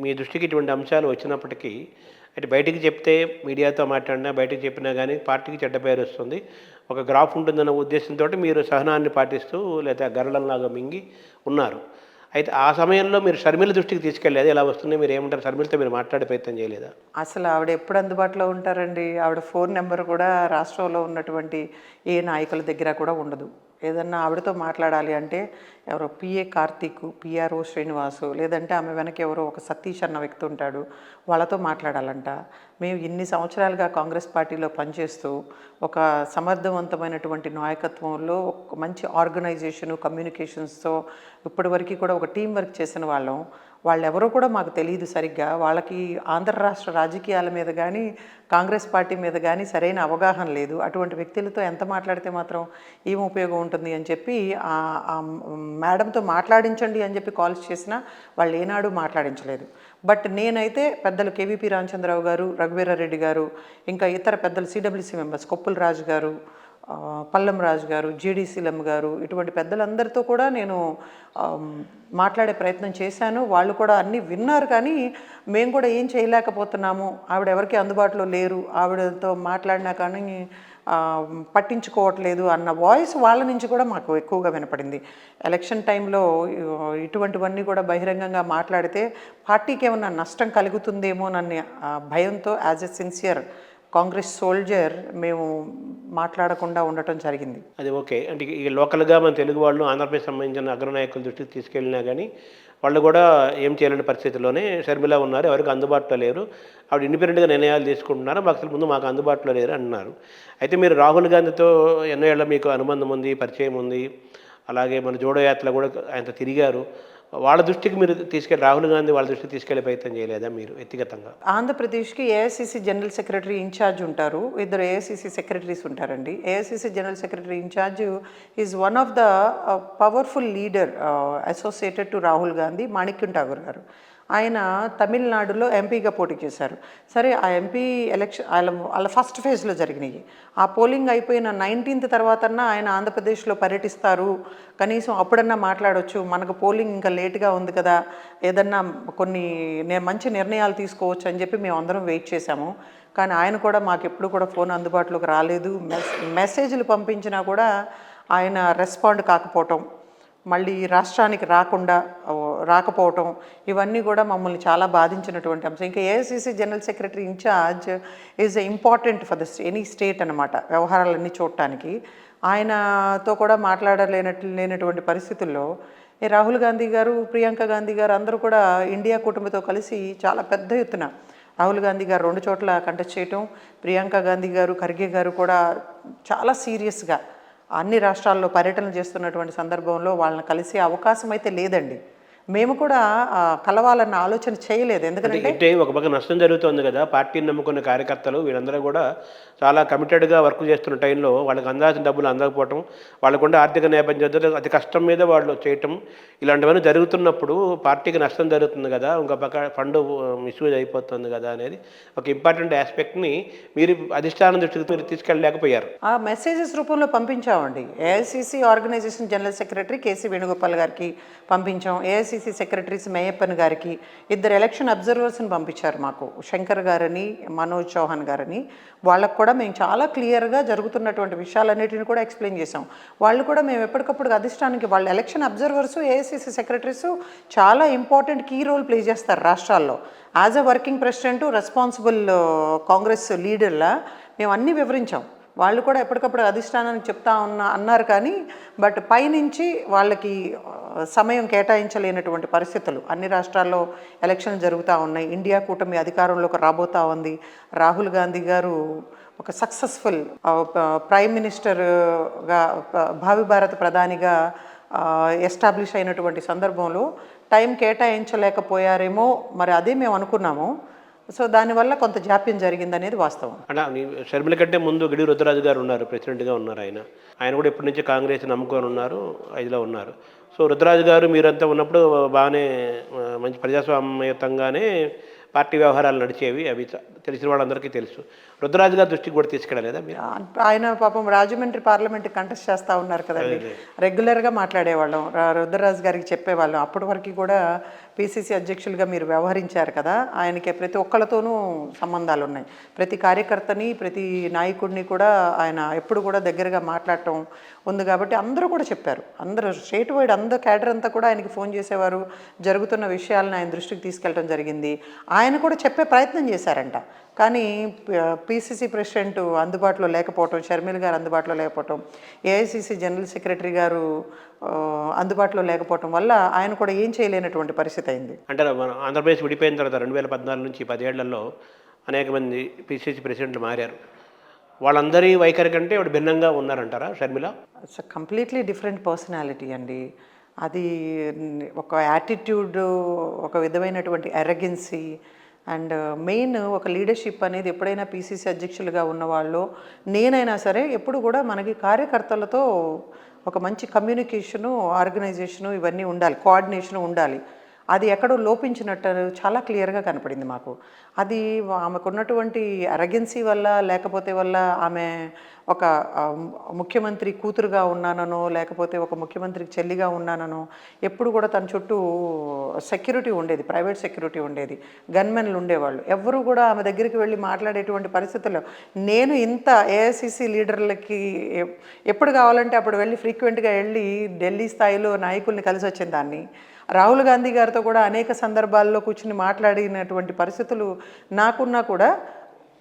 మీ దృష్టికి ఇటువంటి అంశాలు వచ్చినప్పటికీ అంటే బయటికి చెప్తే మీడియాతో మాట్లాడినా బయటికి చెప్పినా కానీ పార్టీకి చెడ్డ పేరు వస్తుంది. ఒక గ్రాఫ్ ఉంటుందన్న ఉద్దేశంతో మీరు సహనాన్ని పాటిస్తూ లేదా గరళంలాగా మింగి ఉన్నారు. అయితే ఆ సమయంలో మీరు షర్మిల దృష్టికి తీసుకెళ్ళేది ఎలా వస్తుంది? మీరు ఏమంటారు? షర్మిలతో మీరు మాట్లాడే ప్రయత్నం చేయలేదా? అసలు ఆవిడ ఎప్పుడు అందుబాటులో ఉంటారండి? ఆవిడ ఫోన్ నెంబర్ కూడా రాష్ట్రంలో ఉన్నటువంటి ఏ నాయకుల దగ్గర కూడా ఉండదు. ఏదన్నా ఆవిడతో మాట్లాడాలి అంటే ఎవరో పిఏ కార్తీక్, పిఆర్ఓ శ్రీనివాసు, లేదంటే ఆమె వెనక ఎవరో ఒక సతీష్ అన్న వ్యక్తి ఉంటాడు, వాళ్ళతో మాట్లాడాలంట. మేము ఇన్ని సంవత్సరాలుగా కాంగ్రెస్ పార్టీలో పనిచేస్తూ ఒక సమర్థవంతమైనటువంటి నాయకత్వంలో ఒక మంచి ఆర్గనైజేషను, కమ్యూనికేషన్స్తో ఇప్పటివరకు కూడా ఒక టీం వర్క్ చేసిన వాళ్ళం. వాళ్ళెవరో కూడా మాకు తెలియదు సరిగ్గా. వాళ్ళకి ఆంధ్ర రాష్ట్ర రాజకీయాల మీద కానీ కాంగ్రెస్ పార్టీ మీద కానీ సరైన అవగాహన లేదు. అటువంటి వ్యక్తులతో ఎంత మాట్లాడితే మాత్రం ఏం ఉపయోగం ఉంటుంది అని చెప్పి మేడంతో మాట్లాడించండి అని చెప్పి కాల్స్ చేసినా వాళ్ళు ఏనాడు మాట్లాడించలేదు. బట్ నేనైతే పెద్దలు కేవీపీ రామచంద్రరావు గారు, రఘువీరారెడ్డి గారు, ఇంకా ఇతర పెద్దలు సిడబ్ల్యూసీ మెంబర్స్ కొప్పుల రాజు గారు, పల్లం రాజు గారు, జీడీసీలమ్మ గారు, ఇటువంటి పెద్దలందరితో కూడా నేను మాట్లాడే ప్రయత్నం చేశాను. వాళ్ళు కూడా అన్నీ విన్నారు. కానీ మేము కూడా ఏం చేయలేకపోతున్నాము, ఆవిడ ఎవరికి అందుబాటులో లేరు, ఆవిడతో మాట్లాడినా కానీ పట్టించుకోవట్లేదు అన్న వాయిస్ వాళ్ళ నుంచి కూడా మాకు ఎక్కువగా వినపడింది. ఎలక్షన్ టైంలో ఇటువంటివన్నీ కూడా బహిరంగంగా మాట్లాడితే పార్టీకి ఏమన్నా నష్టం కలుగుతుందేమోనన్న భయంతో as a sincere Congress soldier మేము మాట్లాడకుండా ఉండటం జరిగింది. అది ఓకే. అంటే ఈ లోకల్గా మన తెలుగు వాళ్ళు ఆంధ్రప్రదేశ్ సంబంధించిన అగ్రనాయకుల దృష్టికి తీసుకెళ్ళినా కానీ వాళ్ళు కూడా ఏం చేయలేని పరిస్థితుల్లోనే షర్మిల ఉన్నారు, ఎవరికి అందుబాటులో లేరు, ఆవిడ ఇండిపెండెంట్గా నిర్ణయాలు తీసుకుంటున్నారు, మాకు ముందు మాకు అందుబాటులో లేరు అంటున్నారు. అయితే మీరు రాహుల్ గాంధీతో ఎన్నో ఏళ్ళ మీకు అనుబంధం ఉంది, పరిచయం ఉంది, అలాగే మన జోడో యాత్ర కూడా ఆయనతో తిరిగారు. వాళ్ళ దృష్టికి మీరు రాహుల్ గాంధీ వాళ్ళ దృష్టికి తీసుకెళ్లే ప్రయత్నం చేయలేదా మీరు వ్యక్తిగతంగా? ఆంధ్రప్రదేశ్కి ఏఐసిసి జనరల్ సెక్రటరీ ఇన్ఛార్జ్ ఉంటారు, ఇద్దరు ఏఐసిసి సెక్రటరీస్ ఉంటారండి. AICC general secretary in charge is one of the powerful leader associated to Rahul Gandhi, Manickam Tagore గారు. ఆయన తమిళనాడులో ఎంపీగా పోటీ చేశారు. సరే, ఆ ఎంపీ ఎలక్షన్ వాళ్ళ ఫస్ట్ ఫేజ్లో జరిగినాయి. ఆ పోలింగ్ అయిపోయిన 19th తర్వాతన్నా ఆయన ఆంధ్రప్రదేశ్లో పర్యటిస్తారు, కనీసం అప్పుడన్నా మాట్లాడవచ్చు, మనకు పోలింగ్ ఇంకా లేట్గా ఉంది కదా, ఏదన్నా కొన్ని మంచి నిర్ణయాలు తీసుకోవచ్చు అని చెప్పి మేము అందరం వెయిట్ చేశాము. కానీ ఆయన కూడా మాకు ఎప్పుడు కూడా ఫోన్ అందుబాటులోకి రాలేదు. మెసేజ్లు పంపించినా కూడా ఆయన రెస్పాండ్ కాకపోవటం, మళ్ళీ రాష్ట్రానికి రాకపోవటం, ఇవన్నీ కూడా మమ్మల్ని చాలా బాధించినటువంటి అంశం. ఇంకా AICC general secretary in charge is important for any state అనమాట, వ్యవహారాలన్నీ చూడటానికి. ఆయనతో కూడా లేనటువంటి పరిస్థితుల్లో రాహుల్ గాంధీ గారు, ప్రియాంక గాంధీ గారు అందరూ కూడా ఇండియా కూటమితో కలిసి చాలా పెద్ద ఎత్తున రాహుల్ గాంధీ గారు 2 చోట్ల కంటెస్ట్ చేయటం, ప్రియాంక గాంధీ గారు, ఖర్గే గారు కూడా చాలా సీరియస్గా అన్ని రాష్ట్రాల్లో పర్యటన చేస్తున్నటువంటి సందర్భంలో వాళ్ళని కలిసే అవకాశం అయితే లేదండి. మేము కూడా కలవాలన్న ఆలోచన చేయలేదు. ఎందుకంటే ఒక పక్క నష్టం జరుగుతుంది కదా, పార్టీని నమ్ముకున్న కార్యకర్తలు వీళ్ళందరూ కూడా చాలా కమిటెడ్గా వర్క్ చేస్తున్న టైంలో వాళ్ళకి అందాల్సిన డబ్బులు అందకపోవటం, వాళ్ళకుండే ఆర్థిక నేపథ్యంతో అతి కష్టం మీద వాళ్ళు చేయటం, ఇలాంటివన్నీ జరుగుతున్నప్పుడు పార్టీకి నష్టం జరుగుతుంది కదా, ఇంకో పక్క ఫండ్ మిస్యూజ్ అయిపోతుంది కదా అనేది ఒక ఇంపార్టెంట్ ఆస్పెక్ట్ని మీరు అధిష్టానం దృష్టికి మీరు తీసుకెళ్ళలేకపోయారు. ఆ మెసేజెస్ రూపంలో పంపించామండి. AICC organisation general secretary KC Venugopal గారికి పంపించాం, ఏఐసిసి సెక్రటరీస్ మేయప్పన్ గారికి, 2 ఎలక్షన్ అబ్జర్వర్స్ని పంపించారు మాకు, శంకర్ గారని, మనోజ్ చౌహాన్ గారని. వాళ్ళకు కూడా మేము చాలా క్లియర్గా జరుగుతున్నటువంటి విషయాలన్నిటిని కూడా ఎక్స్ప్లెయిన్ చేసాం. వాళ్ళు కూడా మేము ఎప్పటికప్పుడు అధిష్టానానికి, వాళ్ళ ఎలక్షన్ అబ్జర్వర్సు, ఏఐసిసి సెక్రటరీసు చాలా ఇంపార్టెంట్ కీ రోల్ ప్లే చేస్తారు రాష్ట్రాల్లో. As a working president, responsible Congress లీడర్లా మేము అన్నీ వివరించాం. వాళ్ళు కూడా ఎప్పటికప్పుడు అధిష్టానానికి అన్నారు. కానీ బట్ పైనుంచి వాళ్ళకి సమయం కేటాయించలేనటువంటి పరిస్థితులు. అన్ని రాష్ట్రాల్లో ఎలక్షన్లు జరుగుతూ ఉన్నాయి, ఇండియా కూటమి అధికారంలోకి రాబోతూ ఉంది, రాహుల్ గాంధీ గారు ఒక సక్సెస్ఫుల్ ప్రైమ్ మినిస్టర్గా, భావి భారత ప్రధానిగా ఎస్టాబ్లిష్ అయినటువంటి సందర్భంలో టైం కేటాయించలేకపోయారేమో, మరి అదే మేము అనుకున్నాము. సో దానివల్ల కొంత జాప్యం జరిగిందనేది వాస్తవం. అంటే షర్మిల కంటే ముందు గిడి రుద్రరాజు గారు ఉన్నారు, ప్రెసిడెంట్గా ఉన్నారు. ఆయన కూడా ఎప్పటి నుంచి కాంగ్రెస్ నమ్ముకొని ఉన్నారు, 5లో ఉన్నారు. సో రుద్రరాజు గారు మీరంతా ఉన్నప్పుడు బాగానే మంచి ప్రజాస్వామ్యయుతంగానే పార్టీ వ్యవహారాలు నడిచేవి, అవి తెలిసిన వాళ్ళందరికీ తెలుసు. రుద్రరాజు గారి దృష్టికి కూడా తీసుకెళ్ళలేదా మీరు? ఆయన పాపం రాజమండ్రి పార్లమెంట్ కంటెస్ట్ చేస్తూ ఉన్నారు కదండి, రెగ్యులర్గా మాట్లాడేవాళ్ళం, రుద్రరాజు గారికి చెప్పేవాళ్ళం. అప్పటి వరకు కూడా పిసిసి అధ్యక్షులుగా మీరు వ్యవహరించారు కదా, ఆయనకి ప్రతి ఒక్కళ్ళతోనూ సంబంధాలు ఉన్నాయి. ప్రతి కార్యకర్తని, ప్రతి నాయకుడిని కూడా ఆయన ఎప్పుడు కూడా దగ్గరగా మాట్లాడటం ఉంది. కాబట్టి అందరూ కూడా చెప్పారు, అందరూ స్టేట్ వైడ్ అందరూ క్యాడర్ అంతా కూడా ఆయనకి ఫోన్ చేసేవారు, జరుగుతున్న విషయాలను ఆయన దృష్టికి తీసుకెళ్ళడం జరిగింది. ఆయన కూడా చెప్పే ప్రయత్నం చేశారంట. కానీ పిసిసి ప్రెసిడెంట్ అందుబాటులో లేకపోవటం, షర్మిల గారు అందుబాటులో లేకపోవటం, ఏఐసిసి జనరల్ సెక్రటరీ గారు అందుబాటులో లేకపోవటం వల్ల ఆయన కూడా ఏం చేయలేనటువంటి పరిస్థితి అయింది. అంటే మన ఆంధ్రప్రదేశ్ విడిపోయిన తర్వాత 2014 నుంచి 10 ఏళ్లలో అనేక మంది పిసిసి ప్రెసిడెంట్లు మారారు. వాళ్ళందరి వైఖరి కంటే ఇప్పుడు భిన్నంగా ఉన్నారంటారా Sharmila? It's completely different personality అండి. అది ఒక యాటిట్యూడ్, ఒక విధమైనటువంటి ఎరగెన్సీ అండ్ మెయిన్ ఒక లీడర్షిప్ అనేది ఎప్పుడైనా పిసిసి అధ్యక్షులుగా ఉన్నవాళ్ళు, నేనైనా సరే ఎప్పుడు కూడా మనకి కార్యకర్తలతో ఒక మంచి కమ్యూనికేషను, ఆర్గనైజేషను ఇవన్నీ ఉండాలి, కోఆర్డినేషను ఉండాలి. అది ఎక్కడో లోపించినట్టు చాలా క్లియర్గా కనపడింది మాకు. అది ఆమెకున్నటువంటి అరగెన్సీ వల్ల, లేకపోతే వల్ల ఆమె ఒక ముఖ్యమంత్రి కూతురుగా ఉన్నాననో, లేకపోతే ఒక ముఖ్యమంత్రికి చెల్లిగా ఉన్నాననో, ఎప్పుడు కూడా తన చుట్టూ సెక్యూరిటీ ఉండేది, ప్రైవేట్ సెక్యూరిటీ ఉండేది, గన్మెన్లు ఉండేవాళ్ళు. ఎవరు కూడా ఆమె దగ్గరికి వెళ్ళి మాట్లాడేటువంటి పరిస్థితుల్లో నేను ఇంత ఏఐసిసి లీడర్లకి ఎప్పుడు కావాలంటే అప్పుడు వెళ్ళి ఫ్రీక్వెంట్గా వెళ్ళి ఢిల్లీ స్థాయిలో నాయకుల్ని కలిసి వచ్చిన దాన్ని, రాహుల్ గాంధీ గారితో కూడా అనేక సందర్భాల్లో కూర్చుని మాట్లాడినటువంటి పరిస్థితులు నాకున్నా కూడా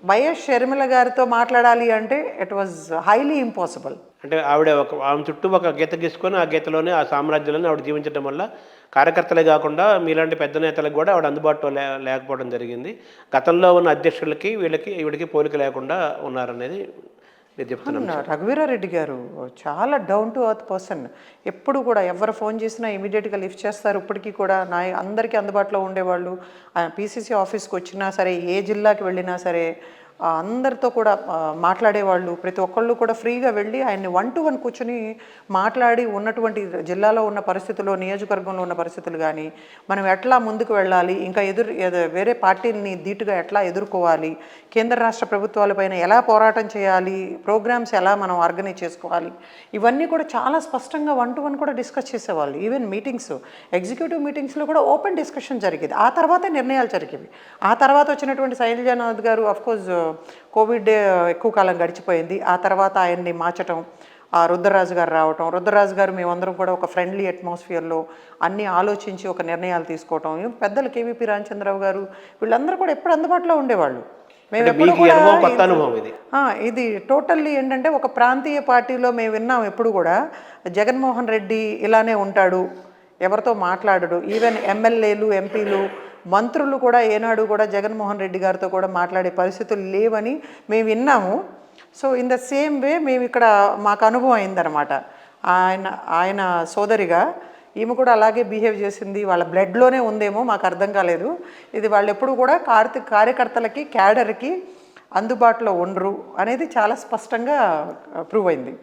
వైఎస్ షర్మిల గారితో మాట్లాడాలి అంటే ఇట్ వాజ్ హైలీ ఇంపాసిబుల్. అంటే ఆమె చుట్టూ ఒక గీత గీసుకొని ఆ గీతలోనే, ఆ సామ్రాజ్యంలోనే ఆవిడ జీవించడం వల్ల కార్యకర్తలే కాకుండా మీలాంటి పెద్ద నేతలకు కూడా ఆవిడ అందుబాటులో లేకపోవడం జరిగింది. గతంలో ఉన్న అధ్యక్షులకి ఈవిడికి పోలిక లేకుండా ఉన్నారనేది మీరు చెప్తున్నాను. రఘువీరారెడ్డి గారు చాలా డౌన్ టు ఎర్త్ పర్సన్. ఎప్పుడు కూడా ఎవరు ఫోన్ చేసినా ఇమీడియట్గా లిఫ్ట్ చేస్తారు. ఇప్పటికీ కూడా అందరికీ అందుబాటులో ఉండేవాళ్ళు. పిసిసి ఆఫీస్కి వచ్చినా సరే, ఏ జిల్లాకి వెళ్ళినా సరే అందరితో కూడా మాట్లాడేవాళ్ళు. ప్రతి ఒక్కళ్ళు కూడా ఫ్రీగా వెళ్ళి ఆయన్ని 1-to-1 కూర్చొని మాట్లాడి ఉన్నటువంటి జిల్లాలో ఉన్న పరిస్థితులు, నియోజకవర్గంలో ఉన్న పరిస్థితులు కానీ, మనం ఎట్లా ముందుకు వెళ్ళాలి, ఇంకా వేరే పార్టీలని ధీటుగా ఎట్లా ఎదుర్కోవాలి, కేంద్ర రాష్ట్ర ప్రభుత్వాలపైన ఎలా పోరాటం చేయాలి, ప్రోగ్రామ్స్ ఎలా మనం ఆర్గనైజ్ చేసుకోవాలి, ఇవన్నీ కూడా చాలా స్పష్టంగా 1-to-1 కూడా డిస్కస్ చేసేవాళ్ళు. ఈవెన్ మీటింగ్స్, ఎగ్జిక్యూటివ్ మీటింగ్స్లో కూడా ఓపెన్ డిస్కషన్ జరిగేది. ఆ తర్వాతే నిర్ణయాలు జరిగేవి. ఆ తర్వాత వచ్చినటువంటి శైలజానాథ్ గారు అఫ్కోర్స్ కోవిడ్ ఎక్కువ కాలం గడిచిపోయింది. ఆ తర్వాత ఆయన్ని మార్చటం, రుద్రరాజు గారు రావటం, రుద్రరాజు గారు మేమందరం కూడా ఒక ఫ్రెండ్లీ అట్మాస్ఫియర్లో అన్నీ ఆలోచించి ఒక నిర్ణయాలు తీసుకోవటం, పెద్దలు కేవీపీ రామచంద్రరావు గారు వీళ్ళందరూ కూడా ఎప్పుడు అందుబాటులో ఉండేవాళ్ళు. మేము ఎప్పుడు కూడా ఇది టోటల్లీ ఏంటంటే ఒక ప్రాంతీయ పార్టీలో మేము విన్నాం ఎప్పుడు కూడా జగన్మోహన్ రెడ్డి ఇలానే ఉంటాడు, ఎవరితో మాట్లాడడు. ఈవెన్ ఎమ్మెల్యేలు, ఎంపీలు, మంత్రులు కూడా ఏనాడు కూడా జగన్మోహన్ రెడ్డి గారితో కూడా మాట్లాడే పరిస్థితులు లేవని మేము విన్నాము. So in the same way మేము ఇక్కడ మాకు అనుభవం అయిందనమాట. ఆయన సోదరిగా ఈమె కూడా అలాగే బిహేవ్ చేసింది. వాళ్ళ బ్లడ్లోనే ఉందేమో మాకు అర్థం కాలేదు. ఇది వాళ్ళు ఎప్పుడు కూడా కార్యకర్తలకి, క్యాడర్కి అందుబాటులో ఉండరు అనేది చాలా స్పష్టంగా ప్రూవ్ అయింది.